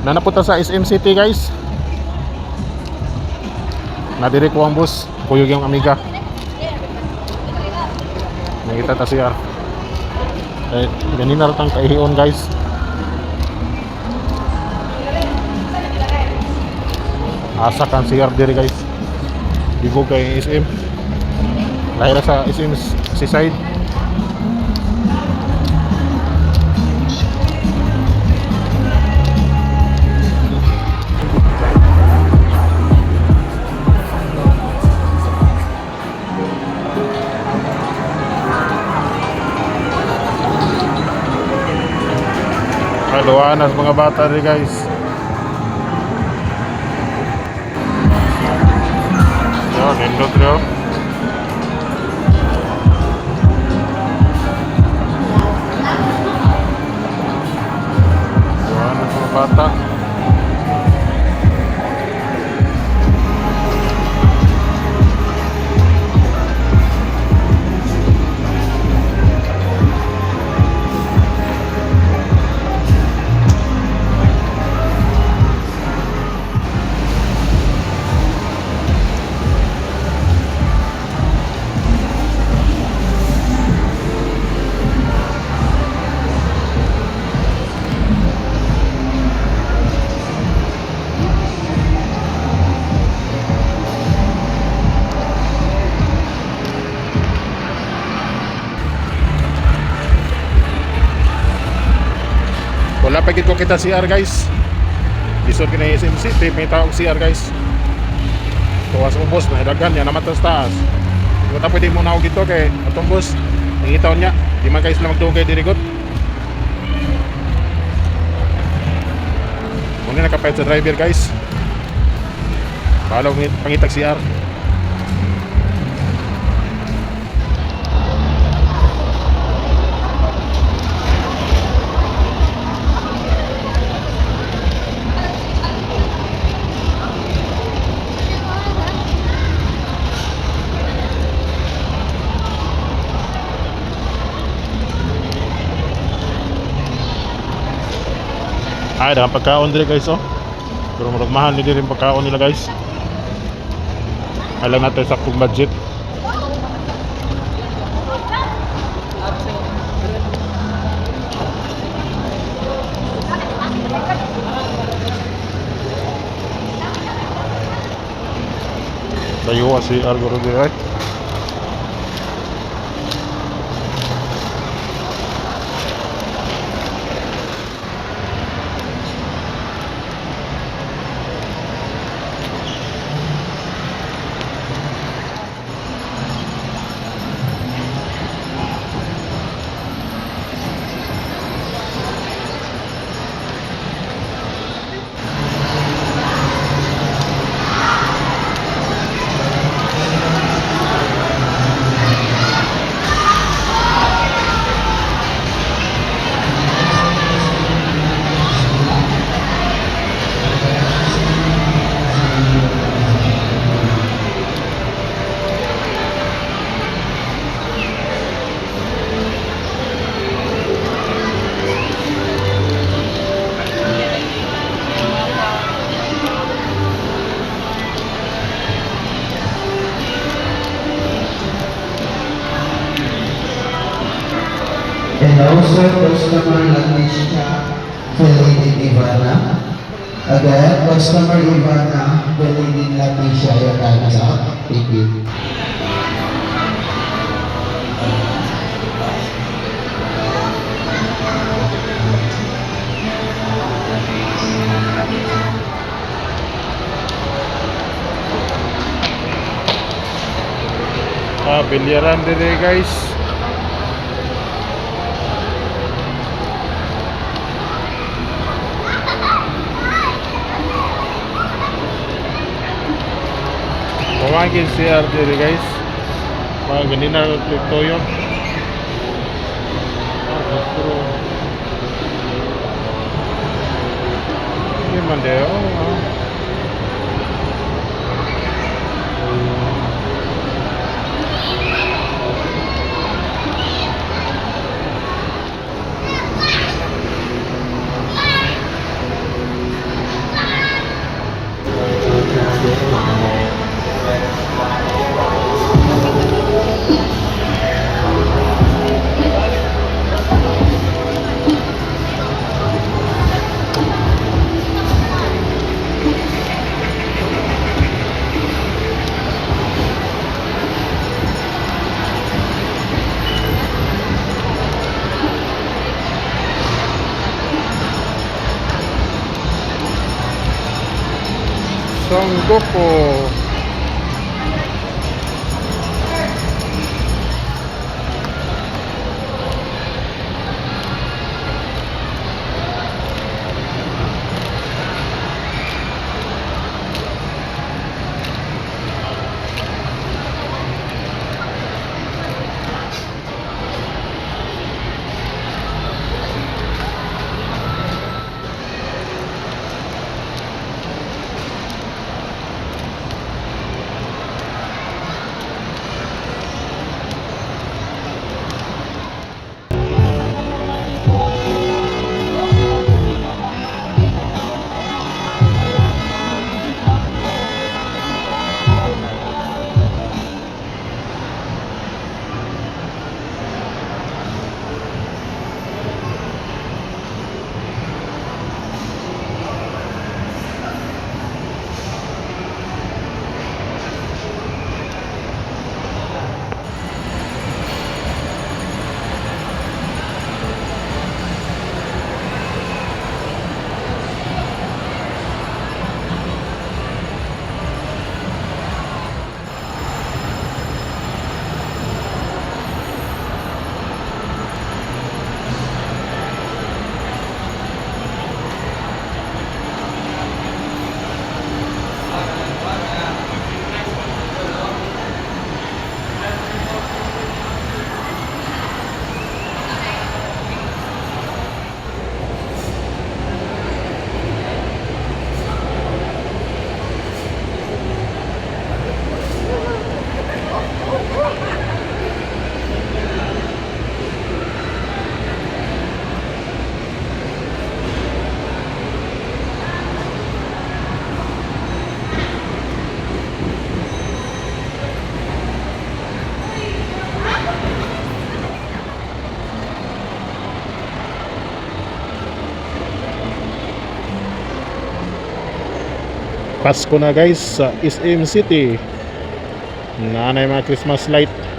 na napunta sa SM City guys. Nadiri ko ang bus, kuyog yung amiga. Nakita ta siya. Ganina ratang kaihion guys. Asa kan CR diri guys. Dibog kay SM. Lahir sa SM Seaside. Kaluanas mga bata rin guys. Yan, nindot rin. Kaluanas mga bata. Wala pa gid ko kita CR guys. Lisod kina SM City, may tawag CR guys. Tuwas ubos na dagan yan naman sa taas. Di ba pwede mo na ako dito kay atong bus nangitaw niya. Di man guys na magdugay dirigot. Muna nakapayad sa driver guys. Balaw pangitag CR. Ay, dahan pagkaon dili guys oh. Pero magmahal ni rin pagkaon nila guys. Alam natin saktong budget. Tayo si Argoro dili. And also customer Latisha Felini Ivana. Again, customer Ivana Felini Latisha, your time is up. Thank you. Bilyaran diri guys. Pamangkin CR diri guys. Mga ganina toyo. Ini mandeo. Sanggoko. Pasko na guys sa SM City. Nanay mga Christmas light.